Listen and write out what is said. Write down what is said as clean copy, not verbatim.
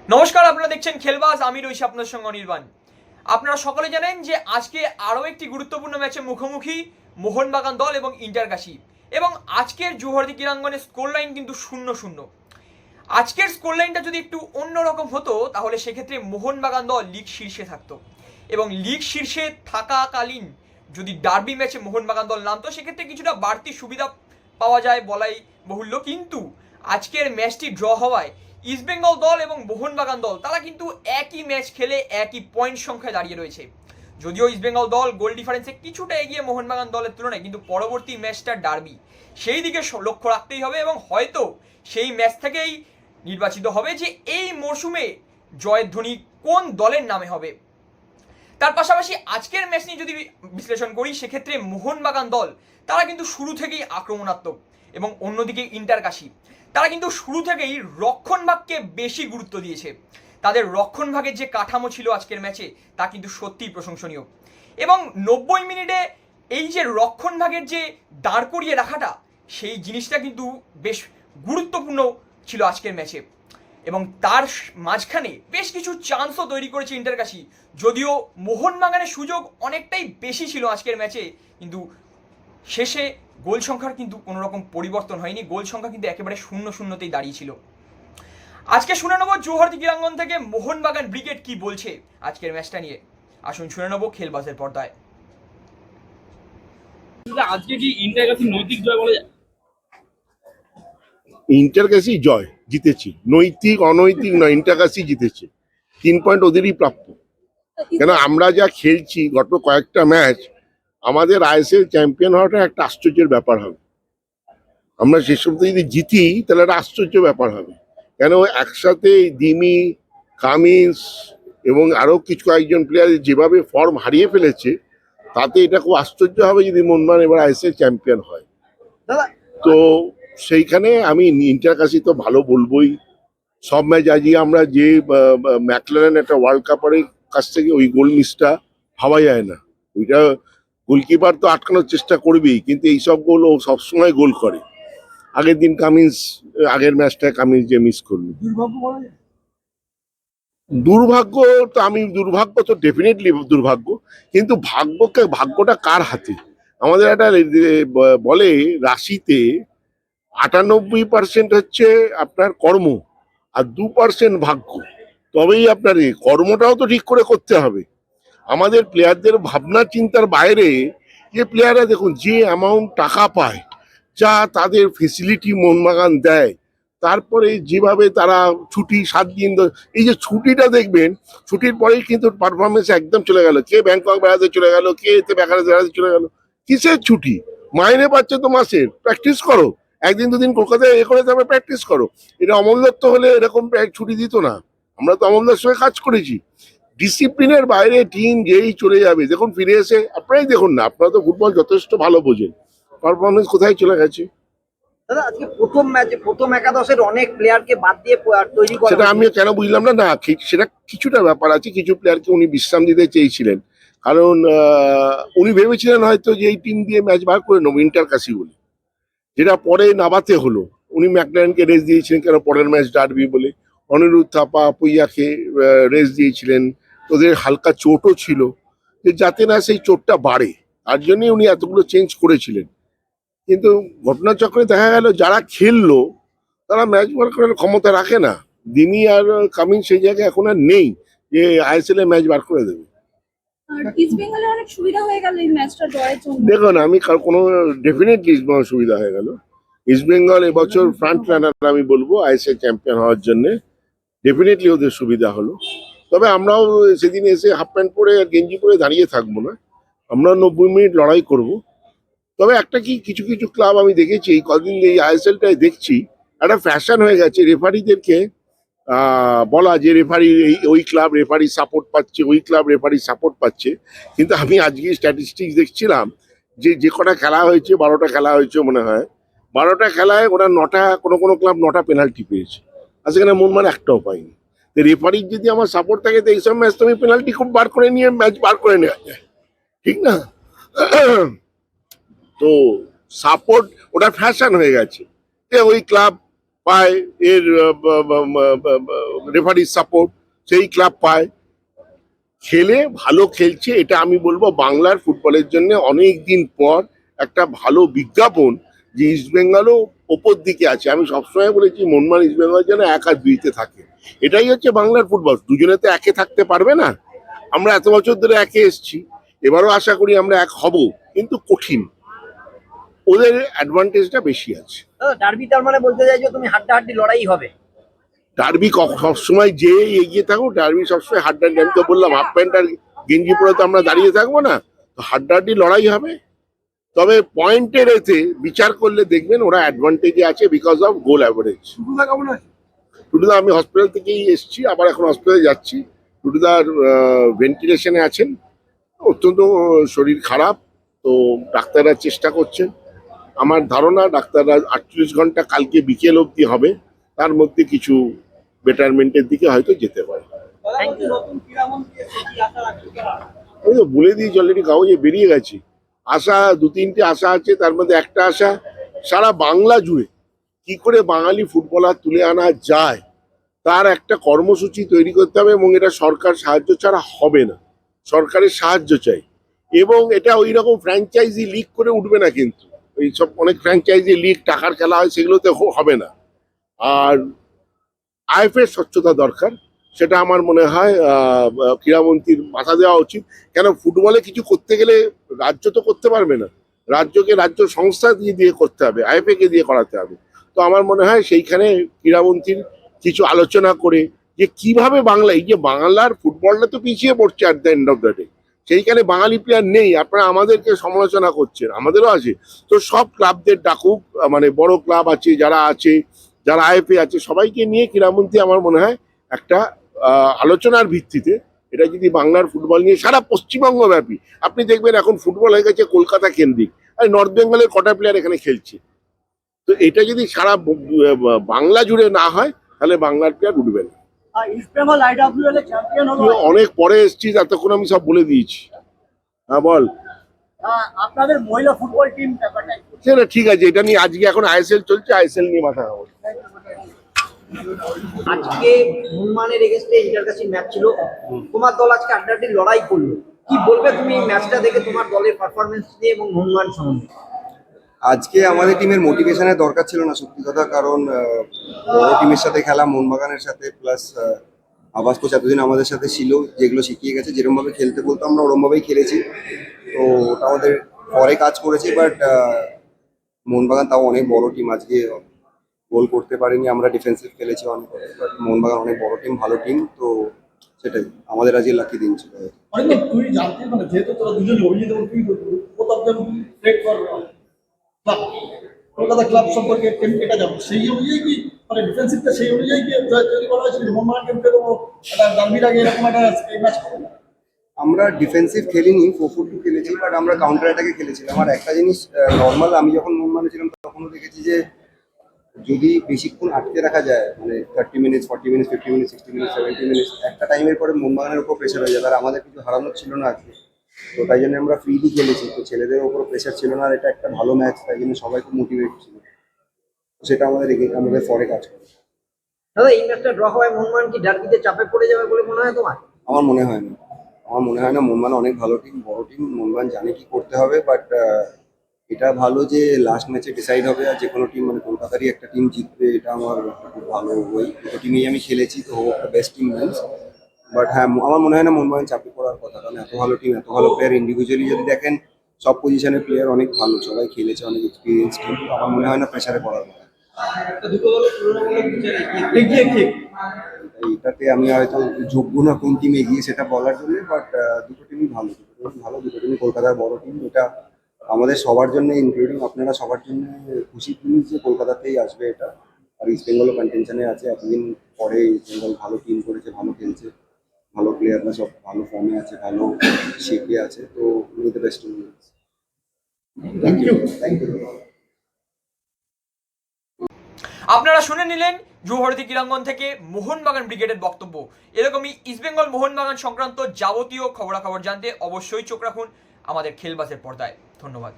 নমস্কার, আপনারা দেখছেন খেলবাজ। আমি রয়েছি আপনার সঙ্গে অনির্বাণ। আপনারা সকলে জানেন যে আজকে আরও একটি গুরুত্বপূর্ণ ম্যাচে মুখোমুখি মোহনবাগান দল এবং ইন্টারকাশি। এবং আজকের জুহরদি ক্রীড়াঙ্গনের স্কোর লাইন কিন্তু 0-0। আজকের স্কোর লাইনটা যদি একটু অন্যরকম হতো তাহলে সেক্ষেত্রে মোহনবাগান দল লিগ শীর্ষে থাকতো, এবং লিগ শীর্ষে থাকাকালীন যদি ডার্বি ম্যাচে মোহনবাগান দল নামতো সেক্ষেত্রে কিছুটা বাড়তি সুবিধা পাওয়া যায় বলাই বাহুল্য। কিন্তু আজকের ম্যাচটি ড্র হওয়ায় ইস্টবেঙ্গল দল এবং মোহনবাগান দল তারা কিন্তু একই ম্যাচ খেলে একই পয়েন্ট সংখ্যায় দাঁড়িয়ে রয়েছে। যদিও ইস্টবেঙ্গল দল গোল ডিফারেন্সে কিছুটা এগিয়ে মোহনবাগান দলের তুলনায়, কিন্তু পরবর্তী ম্যাচটা ডার্বি, সেই দিকে লক্ষ্য রাখতেই হবে এবং হয়তো সেই ম্যাচ থেকেই নির্বাচিত হবে যে এই মরশুমে জয়ধ্বনি কোন দলের নামে হবে। তার পাশাপাশি আজকের ম্যাচ নিয়ে যদি বিশ্লেষণ করি সেক্ষেত্রে মোহনবাগান দল তারা কিন্তু শুরু থেকেই আক্রমণাত্মক, এবং অন্যদিকে ইন্টারকাশি তারা কিন্তু শুরু থেকেই রক্ষণভাগকে বেশি গুরুত্ব দিয়েছে। তাদের রক্ষণভাগের যে কাঠামো ছিল আজকের ম্যাচে তা কিন্তু সত্যিই প্রশংসনীয়, এবং 90 মিনিটে এই যে রক্ষণভাগের যে দাঁড় করিয়ে রাখাটা, সেই জিনিসটা কিন্তু বেশ গুরুত্বপূর্ণ ছিল আজকের ম্যাচে। এবং তার মাঝখানে বেশ কিছু চান্সও তৈরি করেছে ইন্টারকাশি। যদিও মোহনবাগানের সুযোগ অনেকটাই বেশি ছিল আজকের ম্যাচে, কিন্তু শেষে গোল সংখ্যার কিন্তু কোনো রকম পরিবর্তন হয়নি। গোল সংখ্যা কিন্তু একেবারে 0-0তেই দাঁড়িয়েছিল। আজকে শুনে নেবো জৌহরদি ক্রীড়াঙ্গন থেকে মোহনবাগান ব্রিগেড কি বলছে আজকের ম্যাচটা নিয়ে। আসুন শুনে নেবো খেলবাজের পর্দায়। আজকে কি ইন্টারকাশি নৈতিক জয় বলা যায়? ইন্টারকাশি জয়, জিতেছি। নৈতিক অনৈতিক নয়, ইন্টারকাশি জিতেছে। 3 পয়েন্ট ওদেরই প্রাপ্য। কেন আমরা যা খেলছি গত কয়েকটা ম্যাচ, আমাদের আইএসএল চ্যাম্পিয়ন হওয়াটা একটা আশ্চর্যের ব্যাপার হবে। আমরা সেসব যদি জিতি তাহলে একটা আশ্চর্য ব্যাপার হবে। কেন একসাথে দিমি, কামিন্স এবং আরো কিছু কয়েকজন প্লেয়ার যেভাবে ফর্ম হারিয়ে ফেলেছে, তাতে এটা খুব আশ্চর্য হবে যদি মোহনবাগান এবার আইএসএল চ্যাম্পিয়ন হয়। তো সেইখানে আমি ইন্টারকাশি তো ভালো বলবোই। সব ম্যাচ আজকে আমরা যে ম্যাকলারেন একটা ওয়ার্ল্ড কাপের কাছ থেকে ওই গোল মিসটা ভাবা যায় না। ওইটা গোলকিপার তো আটকানোর চেষ্টা করবেই, কিন্তু এইসব গোল ও সবসময় গোল করে। আগের দিন কামিন্স, আগের ম্যাচটায় কামিন্স যে মিস করলো, দুর্ভাগ্য। তো আমি দুর্ভাগ্য তো ডেফিনেটলি দুর্ভাগ্য, কিন্তু ভাগ্যটা কার হাতে? আমাদের একটা বলে রাশিতে 98% হচ্ছে আপনার কর্ম, আর 2% ভাগ্য। তবেই আপনার কর্মটাও তো ঠিক করে করতে হবে। আমাদের প্লেয়ারদের ভাবনা চিন্তার বাইরে যে প্লেয়াররা দেখুন যে অ্যামাউন্ট টাকা পায়, যা তাদের ফেসিলিটি মোহনবাগান দেয়, তারপরে যেভাবে তারা ছুটি 7 দিন এই যে ছুটিটা দেখবেন, ছুটির পরেই কিন্তু পারফরমেন্স একদম চলে গেল। কে ব্যাংকক বেড়াতে চলে গেল, কে এতে বেড়াতে চলে গেল। কিসের ছুটি? মাইনে পাচ্ছে তো মাসের, প্র্যাকটিস করো। একদিন দুদিন কলকাতায় করে তবে প্র্যাকটিস করো। এটা অমল দত্ত হলে এরকম ছুটি দিত না। আমরা তো অমল দত্তের সঙ্গে কাজ করেছি। ডিসিপ্লিনের বাইরে টিম যেই চলে যাবে, দেখুন ফিরে এসে আপনারাই দেখুন না, আপনারা তো ফুটবল যথেষ্ট ভালো বোঝেন, পারফরমেন্স কোথায় চলে গেছে। দাদা, আজকে প্রথম ম্যাচে প্রথম একাদশের অনেক প্লেয়ারকে বাদ দিয়ে তৈরি করা সেটা আমি হয়েছে। কেন বুঝলাম না। না, সেটা কিছুটা ব্যাপার আছে। কিছু প্লেয়ারকে উনি বিশ্রাম দিতে চেয়েছিলেন, কারণ উনি ভেবেছিলেন হয়তো যে এই টিম দিয়ে ম্যাচ বার করে নেবো ইন্টারকাশি বলে, যেটা পরে নাবাতে হলো। উনি ম্যাকলারেনকে রেস্ট দিয়েছিলেন কেন, পরের ম্যাচ ডার্বি বলে। অনিরুদ্ধ থাপা, পুইয়াকে রেস্ট দিয়েছিলেন। ওদের হালকা চোটও ছিল, যে যাতে না সেই চোটটা বাড়ে, তার জন্যই উনি এতগুলো চেঞ্জ করেছিলেন। কিন্তু ঘটনাচক্রে দেখা গেল যারা খেললো তারা ম্যাচ বার করার ক্ষমতা রাখে না। দিমি আর কামিন সেই জায়গায় এখন আর নেই যে আইএসএল এ ম্যাচ বার করে দেবে। আর ইস্ট বেঙ্গলের অনেক সুবিধা হয়ে গেল এই ম্যাচটা ড্রয়ের জন্য। দেখুন, আমি কোনো ডেফিনেটলি ইস্টবেঙ্গল সুবিধা হয়ে গেল। ইস্টবেঙ্গল এবছর ফ্রন্ট রানার আমি বলবো আইএসএল চ্যাম্পিয়ন হওয়ার জন্য। ডেফিনেটলি ওদের সুবিধা হলো। তবে আমরাও সেদিন এসে হাফ প্যান্ট পরে আর গেঞ্জি পরে দাঁড়িয়ে থাকবো না, আমরা 90 মিনিট লড়াই করব। তবে একটা কি, কিছু কিছু ক্লাব আমি দেখেছি এই কদিন এই আইএসএলটাই দেখছি, একটা ফ্যাশন হয়ে গেছে রেফারিদেরকে বলা যে রেফারি ওই ক্লাব রেফারি সাপোর্ট পাচ্ছে, ওই ক্লাব রেফারি সাপোর্ট পাচ্ছে। কিন্তু আমি আজকে স্ট্যাটিস্টিক্স দেখছিলাম যে যে কটা খেলা হয়েছে, 12টা খেলা হয়েছে মনে হয়, 12টা খেলায় ওরা 9টা, কোনো ক্লাব 9টা পেনাল্টি পেয়েছে, আর সেখানে মোহনবাগান একটাও পাইনি। রেফারির যদি আমার সাপোর্ট থাকে তো এইসব ম্যাচ তুমি পেনাল্টি খুব বার করে নিয়ে ম্যাচ বার করে নেওয়া যায়, ঠিক না? তো সাপোর্ট ওটা ফ্যাশন হয়ে গেছে যে ওই ক্লাব পায়, এর রেফারির সাপোর্ট সেই ক্লাব পায়, খেলে ভালো খেলছে। এটা আমি বলবো বাংলার ফুটবলের জন্য অনেক দিন পর একটা ভালো বিজ্ঞাপন যে ইস্টবেঙ্গলও ওপর দিকে আছে। আমি সবসময় বলেছি মোহনবাগান ইস্টবেঙ্গল যেন 1 আর 2-তে থাকে। এটাই হচ্ছে বাংলার ফুটবল। দুজনে তো একে থাকতে পারবে না। আমরা এত বছর ধরে একে এসছি, এবারও আশা করি আমরা এক হব, কিন্তু কঠিন। ওদের অ্যাডভান্টেজটা বেশি আছে। দাদা ডার্বি তার মানে বলতে চাইছো তুমি হাড্ডাহাড্ডি লড়াই হবে? ডার্বি সবসময় যে এগিয়ে থাকো, ডার্বি সবসময় হাড্ডাহাড্ডি। আমি তো বললাম হাফ প্যান্ট আর গেঞ্জি পরে তো আমরা দাঁড়িয়ে থাকবো না, তো হাড্ডাহাড্ডি লড়াই হবে। তবে পয়েন্টের এতে বিচার করলে দেখবেন ওরা অ্যাডভান্টেজে আছে because of goal average. Tutuda আমি হসপিটাল থেকেই এসছি, আবার এখন হসপিটালে যাচ্ছি। টুটুদার ভেন্টিলেশনে আছেন, অত্যন্ত শরীর খারাপ, তো ডাক্তাররা চেষ্টা করছেন। আমার ধারণা ডাক্তাররা 48 ঘন্টা কালকে বিকেল অবধি হবে, তার মধ্যে কিছু বেটারমেন্টের দিকে হয়তো যেতে পারে। আমি তো বলে দিয়েছি অলরেডি, কাগজে বেরিয়ে গেছে। আশা 2-3টে আশা আছে, তার মধ্যে একটা আশা সারা বাংলা জুড়ে কি করে বাঙালি ফুটবলার তুলে আনা যায় তার একটা কর্মসূচি তৈরি করতে হবে, এবং এটা সরকার সাহায্য ছাড়া হবে না। সরকারের সাহায্য চাই, এবং এটা ওই রকম ফ্র্যাঞ্চাইজি লিগ করে উঠবে না। কিন্তু এই সব অনেক ফ্র্যাঞ্চাইজি লিগ টাকার খেলা হয়, সেগুলোতে হবে না। আর আইএফএর স্বচ্ছতা দরকার, সেটা আমার মনে হয় ক্রীড়ামন্ত্রীর মাথা দেওয়া উচিত। কেন ফুটবলে কিছু করতে গেলে রাজ্য তো করতে পারবে না, রাজ্যকে রাজ্য সংস্থা দিয়ে করতে হবে, আইএফএ কে দিয়ে করাতে হবে। তো আমার মনে হয় সেইখানে ক্রীড়ামন্ত্রীর কিছু আলোচনা করে যে কিভাবে বাংলা, এই যে বাংলার ফুটবলটা তো পিছিয়ে পড়ছে at the end of the day, সেইখানে বাঙালি প্লেয়ার নেই। আপনারা আমাদেরকে সমালোচনা করছেন, আমাদেরও আছে। তো সব ক্লাবদের ডাকুক, মানে বড় ক্লাব আছে যারা আছে, যারা আইএফএ আছে, সবাইকে নিয়ে ক্রীড়ামন্ত্রী আমার মনে হয় একটা আলোচনার ভিত্তিতে, এটা যদি বাংলার ফুটবল নিয়ে সারা পশ্চিমবঙ্গ ব্যাপী, আপনি দেখবেন এখন ফুটবল হয়ে গেছে কলকাতা কেন্দ্রিক, আর নর্থ বেঙ্গলের কটা প্লেয়ার এখানে খেলছে। তো এটা যদি সারা বাংলা জুড়ে না হয় তাহলে বাংলার প্লেয়ার উঠবে না। তুই অনেক পরে এসছিস, এতক্ষণ আমি সব বলে দিয়েছি। হ্যাঁ বল। আপনাদের মহিলা ফুটবল টিম ব্যাপারটা সেটা ঠিক আছে, এটা নিয়ে আজকে এখন আইএসএল চলছে, আইএসএল নিয়ে মাথা খাবো। আজকে মোহনবাগানের এগেইনস্টে ইন্টারকাশি ম্যাচ ছিল, তোমার দল আজকে হাড্ডাহাড্ডি লড়াই করলো। কি বলবে তুমি এই ম্যাচটা দেখে, তোমার দলের পারফরমেন্স নিয়ে এবং মোহনবাগান সম্বন্ধে? আজকে আমাদের টিমের মোটিভেশনের দরকার ছিল না, সত্যি কথা। কারণ বড় টিমের সাথে খেলা, মোহনবাগানের সাথে, প্লাস আবাস কোচ এতদিন আমাদের সাথে ছিল, যেগুলো শিখিয়ে গেছে, যেরকমভাবে খেলতে বলতো আমরা ওরমভাবেই খেলেছি। তো ওটা আমাদের পরে কাজ করেছে। বাট মোহনবাগান তাও অনেক বড় টিম, আজকে গোল করতে পারিনি, আমরা ডিফেন্সিভ খেলেছি অনেক। বাট মোহনবাগান অনেক বড় টিম, ভালো টিম, তো সেটাই আমাদের আজকে লাকি দিন ছিল। অনেক তুই জানতে মানে যেহেতু তোরা দুজন অভিজিৎ এবং তুই প্রতাপ প্লেট কর ক্লাব, কলকাতা ক্লাব সম্পর্কে এটা যাবো সেই অনুযায়ী কি মানে ডিফেন্সিভটা সেই অনুযায়ী কি তৈরি করা হয়েছিল? মোহনবাগান টিমকে তো একটা ডার্বির আগে এরকম একটা ম্যাচ করবো। আমরা ডিফেন্সিভ খেলিনি, 4-4-2 খেলেছি, বাট আমরা কাউন্টার অ্যাটাকে খেলেছিলাম। আর একটা জিনিস নর্মাল, আমি যখন মোহনবাগানে ছিলাম তখনও দেখেছি যে যদি বেশিক্ষণ আটকে রাখা যায়, মানে 30 minute, 40 minute, 50 minute, 60 minute, 70 minute, একটা টাইমের পরে মোহনবাগানের উপর প্রেশার হয়ে যাবে। আর আমাদের কিছু হারানোর ছিল না আজকে, তো তাই জন্য আমরা ফ্রিলি খেলেছি। তো ছেলেদের ওপর প্রেশার ছিল না, আর এটা একটা ভালো ম্যাচ, তাই জন্য সবাই খুব মোটিভেট ছিল। তো সেটা আমাদের পরে কাজ করে। দাদা এই ম্যাচটা ড্র হওয়ায় মোহনবাগান কি ডার্বিতে চাপে পড়ে যাবে বলে মনে হয় তোমার? আমার মনে হয় না, মোহনবাগান অনেক ভালো টিম, বড় টিম, মোহনবাগান জানে কি করতে হবে। বাট এটা ভালো যে লাস্ট ম্যাচে ডিসাইড হবে, আর যে কোনো টিম, মানে কলকাতারই একটা টিম জিতবে, এটা আমার খুব ভালো। ওই দুটো টিমেই আমি খেলেছি, তো একটা বেস্ট টিম ম্যাচ। বাট হ্যাঁ, আমার মনে হয় না মোহনবাগান চাপে পড়ার কথা, কারণ এত ভালো টিম, এত ভালো প্লেয়ার। ইন্ডিভিজুয়ালি যদি দেখেন সব পজিশনের প্লেয়ার অনেক ভালো, সবাই খেলেছে, অনেক এক্সপিরিয়েন্স টিম। আমার মনে হয় না প্রেশারে পড়ার কথা। এটাতে আমি হয়তো যোগ্য না কোন টিম এগিয়ে সেটা বলার জন্য, বাট দুটো টিমই ভালো, দুটো টিমই কলকাতার বড় টিম। এটা আমাদের সবার জন্য, ইনক্লুডিং আপনারা সবার জন্য খুশির জিনিস যে কলকাতাতেই আসবে এটা। আর ইস্ট বেঙ্গলও কন্টেনশনে আছে, এতদিন পরে ইস্ট বেঙ্গল ভালো টিম করেছে, ভালো খেলছে, ভালো প্লেয়াররা সব ভালো ফর্মে আছে, ভালো শেপে আছে। তো we the best team. Thank you. আপনারা শুনে নিলেন যুবভারতী ক্রীড়াঙ্গন থেকে মোহনবাগান ব্রিগেডের বক্তব্য। এরকমই ইস্টবেঙ্গল মোহনবাগান সংক্রান্ত যাবতীয় খবরাখবর জানতে অবশ্যই চোখ রাখুন আমাদের খেলবাসের পর্দায়। ধন্যবাদ।